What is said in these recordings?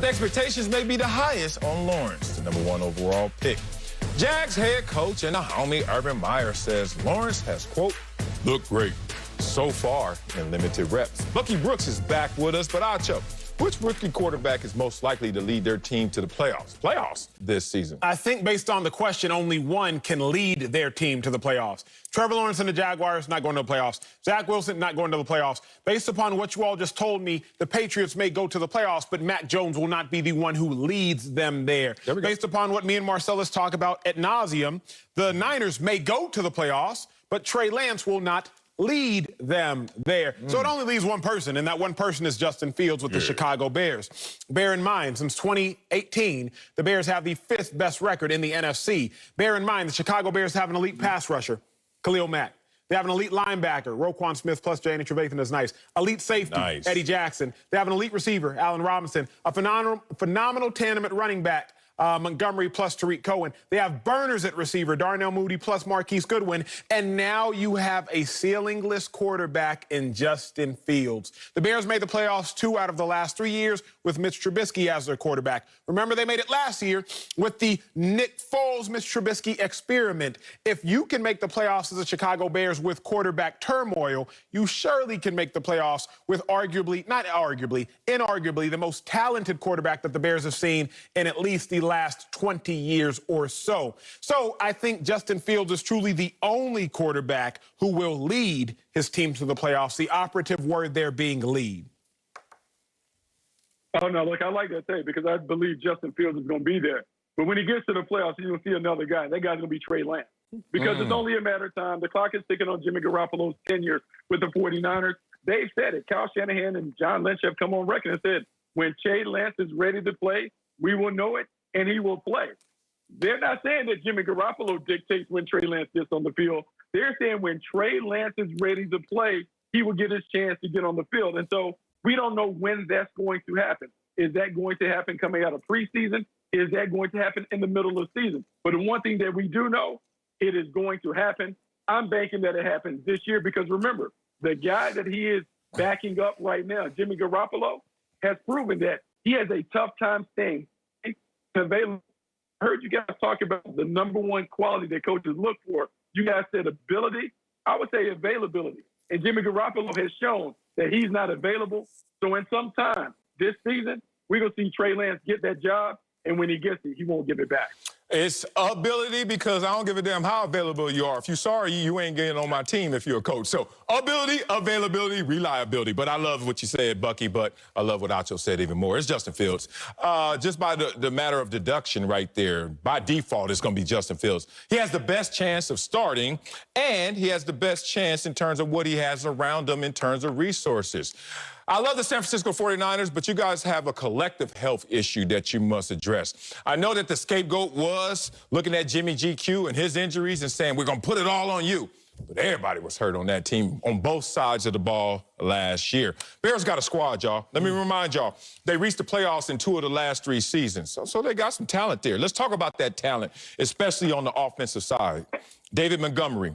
The expectations may be the highest on Lawrence, the #1 overall pick. Jags head coach and a homie, Urban Meyer, says Lawrence has, quote, looked great so far in limited reps. Bucky Brooks is back with us, but Acho, which rookie quarterback is most likely to lead their team to the playoffs this season? I think based on the question, only one can lead their team to the playoffs. Trevor Lawrence and the Jaguars not going to the playoffs. Zach Wilson not going to the playoffs. Based upon what you all just told me, the Patriots may go to the playoffs, but Mac Jones will not be the one who leads them there. Based upon what me and Marcellus talk about ad nauseum, the Niners may go to the playoffs, but Trey Lance will not lead them there. So it only leaves one person, and that one person is Justin Fields with the Chicago Bears. Bear in mind, since 2018, the Bears have the 5th best record in the NFC. Bear in mind, the Chicago Bears have an elite pass rusher, Khalil Mack. They have an elite linebacker, Roquan Smith plus Janie Trevathan is nice. Elite safety, Eddie Jackson. They have an elite receiver, Allen Robinson. A phenomenal tandem at running back, Montgomery plus Tariq Cohen. They have burners at receiver, Darnell Mooney plus Marquise Goodwin. And now you have a ceilingless quarterback in Justin Fields. The Bears made the playoffs 2 out of the last 3 years with Mitch Trubisky as their quarterback. Remember, they made it last year with the Nick Foles-Mitch Trubisky experiment. If you can make the playoffs as the Chicago Bears with quarterback turmoil, you surely can make the playoffs with inarguably, the most talented quarterback that the Bears have seen in at least the last 20 years or so. So I think Justin Fields is truly the only quarterback who will lead his team to the playoffs. The operative word there being lead. Oh, no, look, I like that take because I believe Justin Fields is going to be there. But when he gets to the playoffs, you're going to see another guy. That guy's going to be Trey Lance because it's only a matter of time. The clock is ticking on Jimmy Garoppolo's tenure with the 49ers. They've said it. Kyle Shanahan and John Lynch have come on record and said, when Trey Lance is ready to play, we will know it, and he will play. They're not saying that Jimmy Garoppolo dictates when Trey Lance gets on the field. They're saying when Trey Lance is ready to play, he will get his chance to get on the field. And so we don't know when that's going to happen. Is that going to happen coming out of preseason? Is that going to happen in the middle of the season? But the one thing that we do know, it is going to happen. I'm banking that it happens this year because remember, the guy that he is backing up right now, Jimmy Garoppolo, has proven that he has a tough time staying available. I heard you guys talk about the #1 quality that coaches look for. You guys said ability. I would say availability. And Jimmy Garoppolo has shown that he's not available. So in some time this season, we're going to see Trey Lance get that job. And when he gets it, he won't give it back. It's ability because I don't give a damn how available you are. If you're sorry, you ain't getting on my team if you're a coach. So ability, availability, reliability. But I love what you said, Bucky, but I love what Acho said even more. It's Justin Fields. Just by the matter of deduction right there, by default, it's going to be Justin Fields. He has the best chance of starting, and he has the best chance in terms of what he has around him in terms of resources. I love the San Francisco 49ers, but you guys have a collective health issue that you must address. I know that the scapegoat was looking at Jimmy GQ and his injuries and saying, we're going to put it all on you. But everybody was hurt on that team on both sides of the ball last year. Bears got a squad, y'all. Let me remind y'all, they reached the playoffs in 2 of the last 3 seasons. So they got some talent there. Let's talk about that talent, especially on the offensive side. David Montgomery,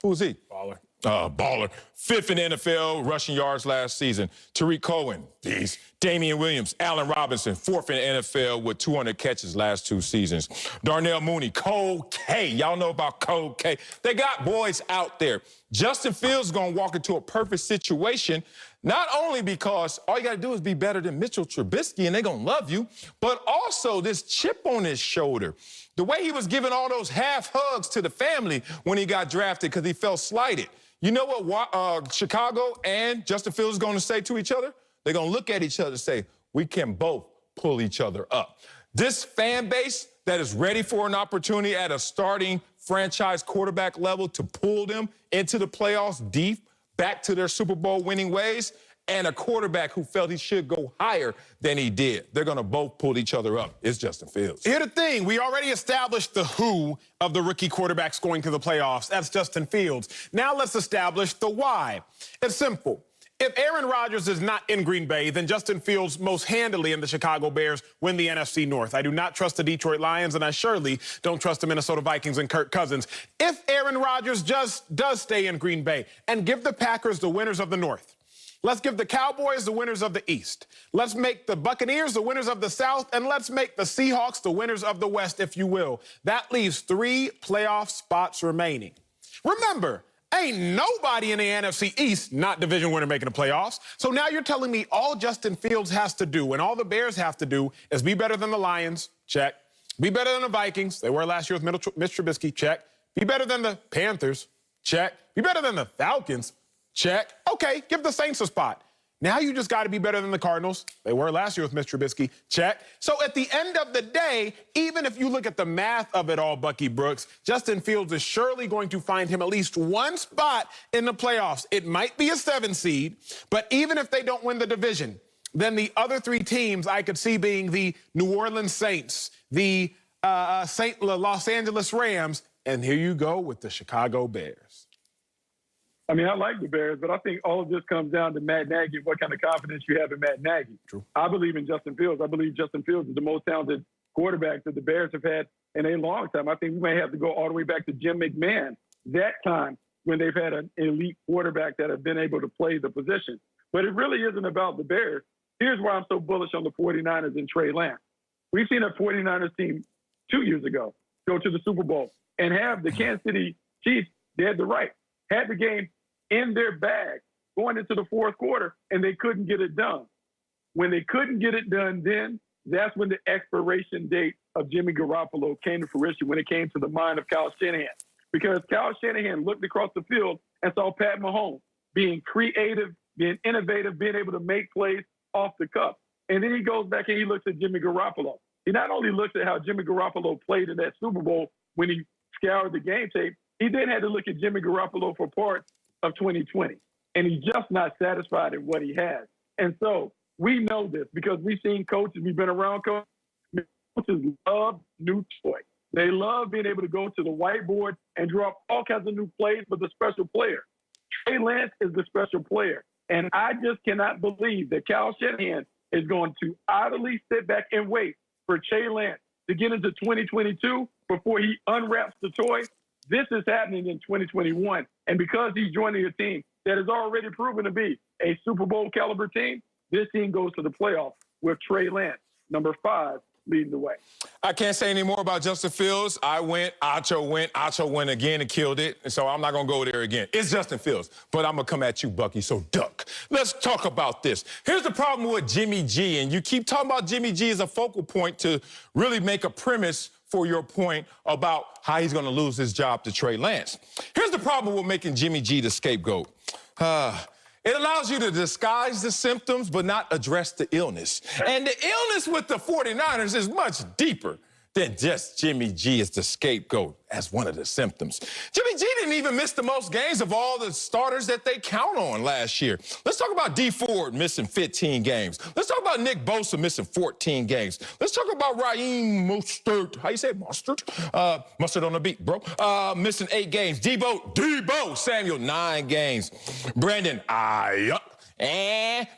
who's he? Baller. Baller. 5th in NFL rushing yards last season. Tariq Cohen, beast. Damian Williams, Allen Robinson, 4th in NFL with 200 catches last 2 seasons. Darnell Mooney, Cole K. Y'all know about Cole K. They got boys out there. Justin Fields is going to walk into a perfect situation, not only because all you got to do is be better than Mitchell Trubisky and they're going to love you, but also this chip on his shoulder. The way he was giving all those half hugs to the family when he got drafted because he felt slighted. You know what Chicago and Justin Fields is going to say to each other? They're going to look at each other and say, we can both pull each other up. This fan base that is ready for an opportunity at a starting franchise quarterback level to pull them into the playoffs deep, back to their Super Bowl winning ways, and a quarterback who felt he should go higher than he did. They're going to both pull each other up. It's Justin Fields. Here's the thing. We already established the who of the rookie quarterbacks going to the playoffs. That's Justin Fields. Now let's establish the why. It's simple. If Aaron Rodgers is not in Green Bay, then Justin Fields most handily and the Chicago Bears win the NFC North. I do not trust the Detroit Lions, and I surely don't trust the Minnesota Vikings and Kirk Cousins. If Aaron Rodgers just does stay in Green Bay and give the Packers the winners of the North, Let's give the Cowboys the winners of the East. Let's make the Buccaneers the winners of the South, and let's make the Seahawks the winners of the West, if you will. That leaves 3 playoff spots remaining. Remember, ain't nobody in the NFC East not division winner making the playoffs. So now you're telling me all Justin Fields has to do and all the Bears have to do is be better than the Lions, check. Be better than the Vikings, they were last year with Mitch Trubisky, check. Be better than the Panthers, check. Be better than the Falcons, check. Okay, give the Saints a spot. Now you just got to be better than the Cardinals. They were last year with Mitch Trubisky. Check. So at the end of the day, even if you look at the math of it all, Bucky Brooks, Justin Fields is surely going to find him at least one spot in the playoffs. It might be a 7 seed, but even if they don't win the division, then the other 3 teams I could see being the New Orleans Saints, the Los Angeles Rams, and here you go with the Chicago Bears. I mean, I like the Bears, but I think all of this comes down to Matt Nagy and what kind of confidence you have in Matt Nagy. True. I believe in Justin Fields. I believe Justin Fields is the most talented quarterback that the Bears have had in a long time. I think we may have to go all the way back to Jim McMahon, that time when they've had an elite quarterback that have been able to play the position. But it really isn't about the Bears. Here's why I'm so bullish on the 49ers and Trey Lance. We've seen a 49ers team 2 years ago go to the Super Bowl and have the Kansas City Chiefs, they had the right, had the game in their bag going into the fourth quarter, and they couldn't get it done. When they couldn't get it done then, that's when the expiration date of Jimmy Garoppolo came to fruition, when it came to the mind of Kyle Shanahan. Because Kyle Shanahan looked across the field and saw Pat Mahomes being creative, being innovative, being able to make plays off the cuff. And then he goes back and he looks at Jimmy Garoppolo. He not only looks at how Jimmy Garoppolo played in that Super Bowl when he scoured the game tape, he then had to look at Jimmy Garoppolo for parts of 2020. And he's just not satisfied in what he has. And so we know this because we've seen coaches, we've been around coaches. Coaches love new toys. They love being able to go to the whiteboard and draw up all kinds of new plays for the special player. Trey Lance is the special player. And I just cannot believe that Kyle Shanahan is going to idly sit back and wait for Trey Lance to get into 2022 before he unwraps the toy. This is happening in 2021. And because he's joining a team that has already proven to be a Super Bowl caliber team, this team goes to the playoffs with Trey Lance, number 5, leading the way. I can't say any more about Justin Fields. Acho went again and killed it. And so I'm not going to go there again. It's Justin Fields. But I'm going to come at you, Bucky, so duck. Let's talk about this. Here's the problem with Jimmy G. And you keep talking about Jimmy G as a focal point to really make a premise for your point about how he's going to lose his job to Trey Lance. Here's the problem with making Jimmy G the scapegoat. It allows you to disguise the symptoms but not address the illness. And the illness with the 49ers is much deeper than just Jimmy G as the scapegoat as one of the symptoms. Jimmy G didn't even miss the most games of all the starters that they count on last year. Let's talk about D Ford missing 15 games. Let's talk about Nick Bosa missing 14 games. Let's talk about Raheem Mostert. How you say it? Mostert? Mustard on the beat, bro. Missing 8 games. Debo Samuel, 9 games. Brandon Ayuk,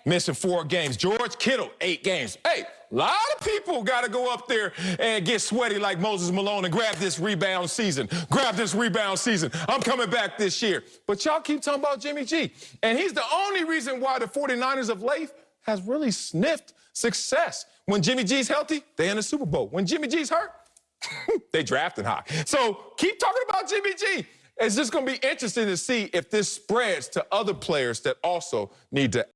missing 4 games. George Kittle, 8 games. Hey, a lot of people got to go up there and get sweaty like Moses Malone and grab this rebound season. Grab this rebound season. I'm coming back this year. But y'all keep talking about Jimmy G. And he's the only reason why the 49ers of late has really sniffed success. When Jimmy G's healthy, they in the Super Bowl. When Jimmy G's hurt, they drafting high. So keep talking about Jimmy G. It's just going to be interesting to see if this spreads to other players that also need to